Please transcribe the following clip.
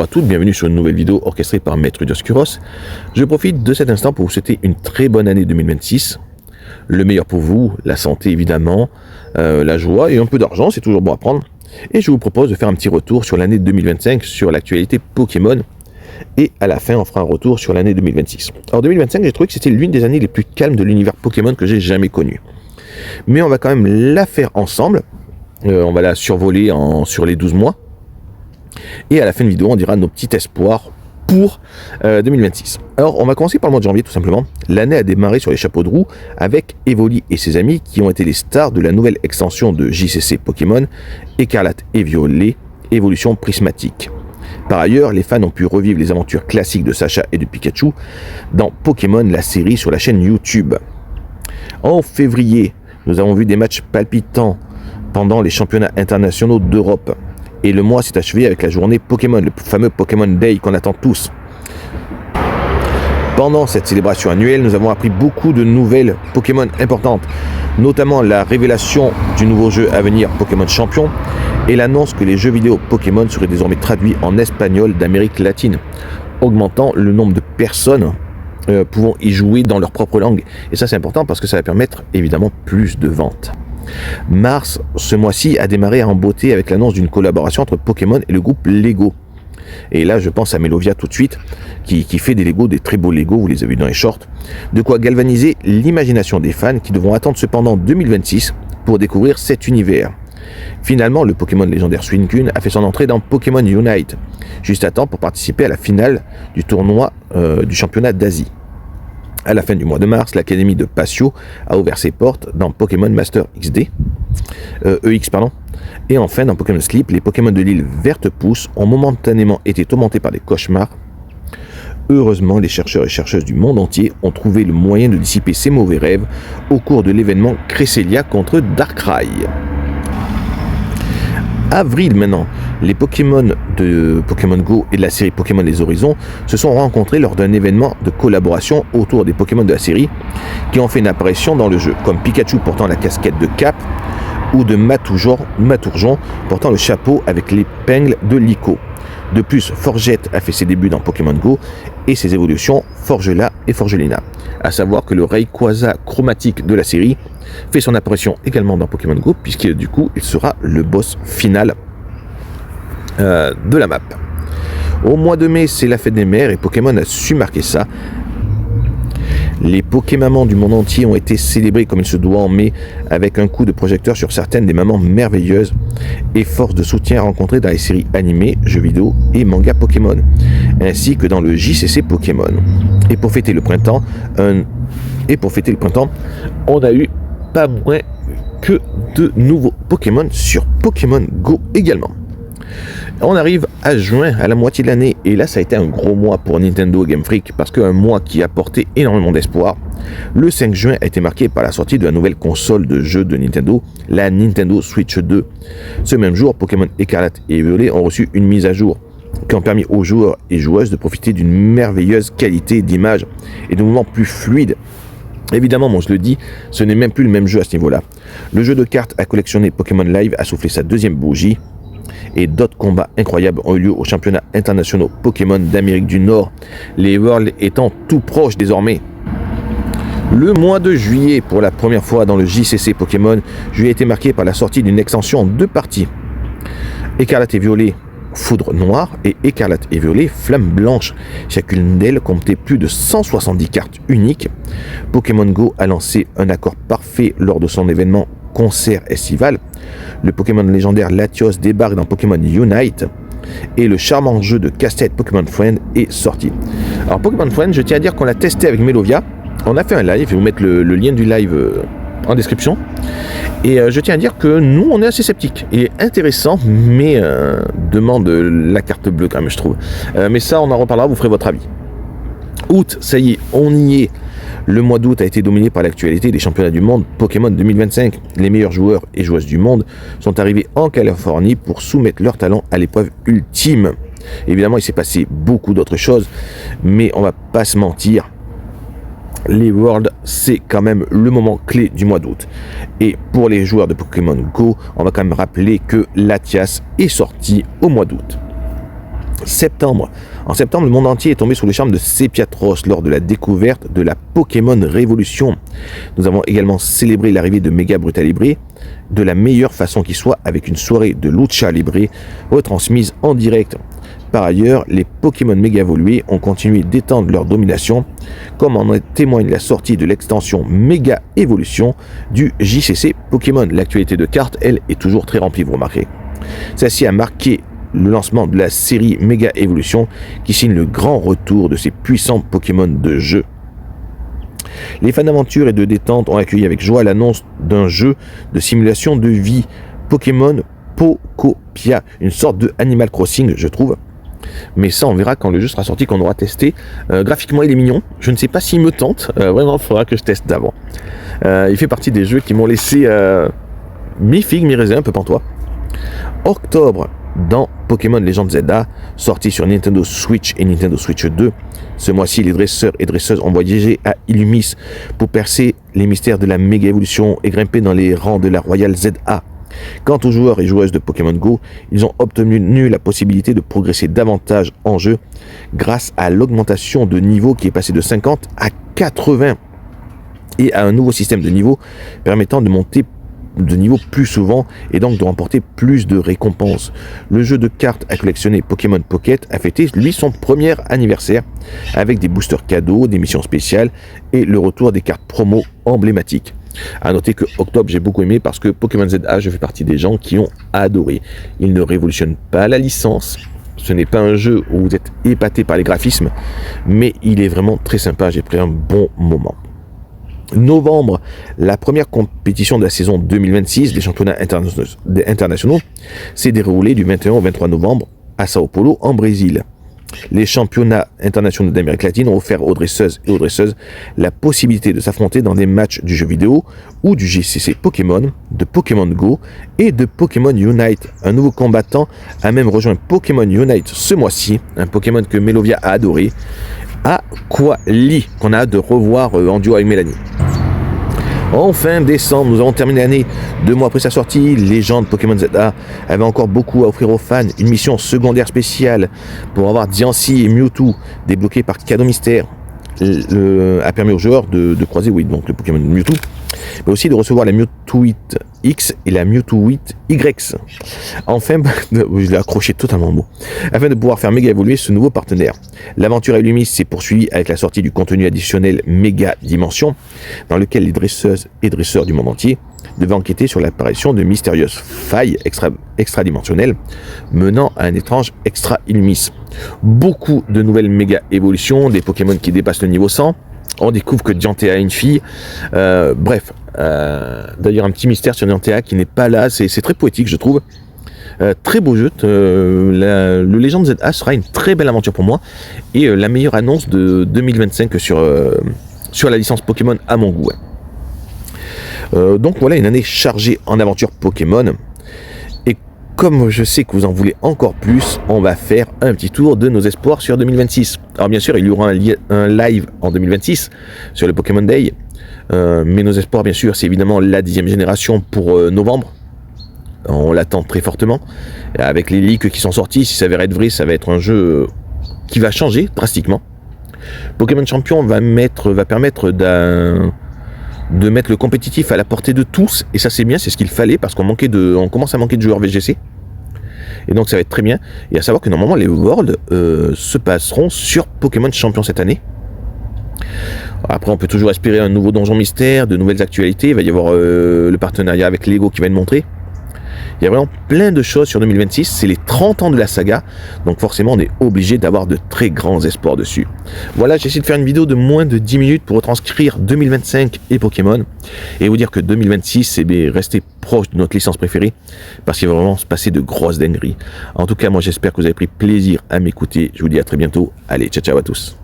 Bonjour à toutes, bienvenue sur une nouvelle vidéo orchestrée par Maître Dioscuros. Je profite de cet instant pour vous souhaiter une très bonne année 2026. Le meilleur pour vous, la santé évidemment, la joie et un peu d'argent, c'est toujours bon à prendre. Et je vous propose de faire un petit retour sur l'année 2025 sur l'actualité Pokémon. Et à la fin, on fera un retour sur l'année 2026. Alors 2025, j'ai trouvé que c'était l'une des années les plus calmes de l'univers Pokémon que j'ai jamais connu. Mais on va quand même la faire ensemble. On va la survoler sur les 12 mois. Et à la fin de vidéo, on dira nos petits espoirs pour 2026. Alors, on va commencer par le mois de janvier, tout simplement. L'année a démarré sur les chapeaux de roue avec Evoli et ses amis qui ont été les stars de la nouvelle extension de JCC Pokémon, Écarlate et Violet, évolution prismatique. Par ailleurs, les fans ont pu revivre les aventures classiques de Sacha et de Pikachu dans Pokémon, la série sur la chaîne YouTube. En février, nous avons vu des matchs palpitants pendant les championnats internationaux d'Europe. Et le mois s'est achevé avec la journée Pokémon, le fameux Pokémon Day qu'on attend tous. Pendant cette célébration annuelle, nous avons appris beaucoup de nouvelles Pokémon importantes, notamment la révélation du nouveau jeu à venir Pokémon Champion et l'annonce que les jeux vidéo Pokémon seraient désormais traduits en espagnol d'Amérique latine, augmentant le nombre de personnes pouvant y jouer dans leur propre langue. Et ça c'est important parce que ça va permettre évidemment plus de ventes. Mars, ce mois-ci, a démarré en beauté avec l'annonce d'une collaboration entre Pokémon et le groupe Lego. Et là, je pense à Melovia tout de suite, qui fait des Lego, des très beaux Lego, vous les avez vus dans les shorts. De quoi galvaniser l'imagination des fans qui devront attendre cependant 2026 pour découvrir cet univers. Finalement, le Pokémon légendaire Suicune a fait son entrée dans Pokémon Unite, juste à temps pour participer à la finale du tournoi du championnat d'Asie. À la fin du mois de mars, l'académie de Patio a ouvert ses portes dans Pokémon Master EX. Et enfin, dans Pokémon Sleep, les Pokémon de l'île Verte Pousse ont momentanément été tourmentés par des cauchemars. Heureusement, les chercheurs et chercheuses du monde entier ont trouvé le moyen de dissiper ces mauvais rêves au cours de l'événement Cresselia contre Darkrai. Avril maintenant, les Pokémon de Pokémon Go et de la série Pokémon Les Horizons se sont rencontrés lors d'un événement de collaboration autour des Pokémon de la série qui ont fait une apparition dans le jeu, comme Pikachu portant la casquette de Cap ou de Matourjon portant le chapeau avec l'épingle de Lico. De plus, Forgette a fait ses débuts dans Pokémon Go et ses évolutions Forgela et Forgelina. A savoir que le Rayquaza chromatique de la série fait son apparition également dans Pokémon Go puisque du coup il sera le boss final de la map. Au mois de mai, c'est la fête des mères et Pokémon a su marquer ça. Les Pokémamans du monde entier ont été célébrées comme il se doit en mai avec un coup de projecteur sur certaines des mamans merveilleuses et forces de soutien rencontrées dans les séries animées, jeux vidéo et mangas Pokémon, ainsi que dans le JCC Pokémon. Et pour fêter le printemps, on a eu pas moins que de nouveaux Pokémon sur Pokémon Go également. On arrive à juin, à la moitié de l'année, et là ça a été un gros mois pour Nintendo Game Freak, parce qu'un mois qui a apporté énormément d'espoir. Le 5 juin a été marqué par la sortie de la nouvelle console de jeux de Nintendo, la Nintendo Switch 2. Ce même jour, Pokémon Écarlate et Violet ont reçu une mise à jour, qui ont permis aux joueurs et joueuses de profiter d'une merveilleuse qualité d'image et de mouvements plus fluides. Évidemment, moi je le dis, ce n'est même plus le même jeu à ce niveau-là. Le jeu de cartes à collectionner Pokémon Live a soufflé sa deuxième bougie, et d'autres combats incroyables ont eu lieu aux championnats internationaux Pokémon d'Amérique du Nord, les Worlds étant tout proches désormais. Le mois de juillet, pour la première fois dans le JCC Pokémon, juillet a été marqué par la sortie d'une extension en 2 parties. Écarlate et Violet, Foudre Noire et Écarlate et Violet, Flamme Blanche. Chacune d'elles comptait plus de 170 cartes uniques. Pokémon Go a lancé un accord parfait lors de son événement concert estival. Le Pokémon légendaire Latios débarque dans Pokémon Unite et le charmant jeu de casse-tête Pokémon Friend est sorti. Alors Pokémon Friend, je tiens à dire qu'on l'a testé avec Melovia. On a fait un live, je vais vous mettre le lien du live en description. Et je tiens à dire que nous, on est assez sceptiques. Il est intéressant, mais demande la carte bleue quand même, je trouve. Mais ça, on en reparlera, vous ferez votre avis. Août, ça y est, on y est. Le mois d'août a été dominé par l'actualité des championnats du monde Pokémon 2025. Les meilleurs joueurs et joueuses du monde sont arrivés en Californie pour soumettre leur talent à l'épreuve ultime. Évidemment, il s'est passé beaucoup d'autres choses, mais on va pas se mentir. Les Worlds, c'est quand même le moment clé du mois d'août. Et pour les joueurs de Pokémon Go, on va quand même rappeler que Latias est sorti au mois d'août. En septembre, le monde entier est tombé sous le charme de Sepiatros lors de la découverte de la Pokémon Révolution. Nous avons également célébré l'arrivée de Mega Brutal Libre de la meilleure façon qui soit avec une soirée de Lucha Libre retransmise en direct. Par ailleurs, les Pokémon méga évolués ont continué d'étendre leur domination, comme en témoigne la sortie de l'extension Méga Évolution du JCC Pokémon. L'actualité de cartes, elle, est toujours très remplie, vous remarquerez. Celle-ci a marqué le lancement de la série Méga Évolution qui signe le grand retour de ces puissants Pokémon de jeu. Les fans d'aventure et de détente ont accueilli avec joie l'annonce d'un jeu de simulation de vie Pokémon Pokopia, une sorte de Animal Crossing, je trouve. Mais ça, on verra quand le jeu sera sorti, qu'on aura testé. Graphiquement, il est mignon. Je ne sais pas s'il me tente. Vraiment, il faudra que je teste d'avant. Il fait partie des jeux qui m'ont laissé mi-figue, mi-raisin, un peu pantois. Octobre, dans Pokémon Legend Zelda, sorti sur Nintendo Switch et Nintendo Switch 2. Ce mois-ci, les dresseurs et dresseuses ont voyagé à Illumis pour percer les mystères de la méga évolution et grimper dans les rangs de la Royale ZA. Quant aux joueurs et joueuses de Pokémon Go, ils ont obtenu la possibilité de progresser davantage en jeu grâce à l'augmentation de niveau qui est passé de 50 à 80 et à un nouveau système de niveau permettant de monter de niveau plus souvent et donc de remporter plus de récompenses. Le jeu de cartes à collectionner Pokémon Pocket a fêté lui son premier anniversaire avec des boosters cadeaux, des missions spéciales et le retour des cartes promo emblématiques. A noter que Octobre j'ai beaucoup aimé parce que Pokémon ZA, je fais partie des gens qui ont adoré. Il ne révolutionne pas la licence, ce n'est pas un jeu où vous êtes épaté par les graphismes, mais il est vraiment très sympa, j'ai pris un bon moment. Novembre, la première compétition de la saison 2026 des championnats internationaux s'est déroulée du 21 au 23 novembre à Sao Paulo en Brésil. Les championnats internationaux d'Amérique latine ont offert aux dresseuses et aux dresseuses la possibilité de s'affronter dans des matchs du jeu vidéo ou du JCC Pokémon, de Pokémon Go et de Pokémon Unite. Un nouveau combattant a même rejoint Pokémon Unite ce mois-ci, un Pokémon que Melovia a adoré, Aquali, qu'on a hâte de revoir en duo avec Mélanie. En fin décembre, nous avons terminé l'année. 2 mois après sa sortie, Légende Pokémon ZA avait encore beaucoup à offrir aux fans. Une mission secondaire spéciale pour avoir Diancie et Mewtwo débloqués par cadeau mystère a permis aux joueurs de croiser donc le Pokémon Mewtwo, mais aussi de recevoir la Mewtwo 8 X et la Mewtwo 8 Y. Enfin, je l'ai accroché totalement beau. Afin de pouvoir faire méga évoluer ce nouveau partenaire. L'aventure à Illumis s'est poursuivie avec la sortie du contenu additionnel Méga Dimension, dans lequel les dresseuses et dresseurs du monde entier devaient enquêter sur l'apparition de mystérieuses failles extradimensionnelles menant à un étrange extra Illumis. Beaucoup de nouvelles méga évolutions, des Pokémon qui dépassent le niveau 100. On découvre que Diantea a une fille. Bref, d'ailleurs un petit mystère sur Diantea qui n'est pas là. C'est très poétique, je trouve. Très beau jeu. Le Legend ZA sera une très belle aventure pour moi et la meilleure annonce de 2025 sur la licence Pokémon à mon goût. Donc voilà une année chargée en aventures Pokémon. Et comme je sais que vous en voulez encore plus, on va faire un petit tour de nos espoirs sur 2026. Alors bien sûr, il y aura un live en 2026 sur le Pokémon Day. Mais nos espoirs, bien sûr, c'est évidemment la 10e génération pour novembre. On l'attend très fortement. Avec les leaks qui sont sortis, si ça va être vrai, ça va être un jeu qui va changer drastiquement. Pokémon Champion va permettre de mettre le compétitif à la portée de tous, et ça c'est bien, c'est ce qu'il fallait, parce qu'on commence à manquer de joueurs VGC, et donc ça va être très bien. Et à savoir que normalement les Worlds se passeront sur Pokémon Champion cette année. Après on peut toujours espérer un nouveau donjon mystère, de nouvelles actualités, il va y avoir le partenariat avec Lego qui va être montré. Il y a vraiment plein de choses sur 2026, c'est les 30 ans de la saga, donc forcément on est obligé d'avoir de très grands espoirs dessus. Voilà, j'ai essayé de faire une vidéo de moins de 10 minutes pour retranscrire 2025 et Pokémon, et vous dire que 2026 c'est rester proche de notre licence préférée, parce qu'il va vraiment se passer de grosses dingueries. En tout cas, moi j'espère que vous avez pris plaisir à m'écouter, je vous dis à très bientôt, allez, ciao ciao à tous.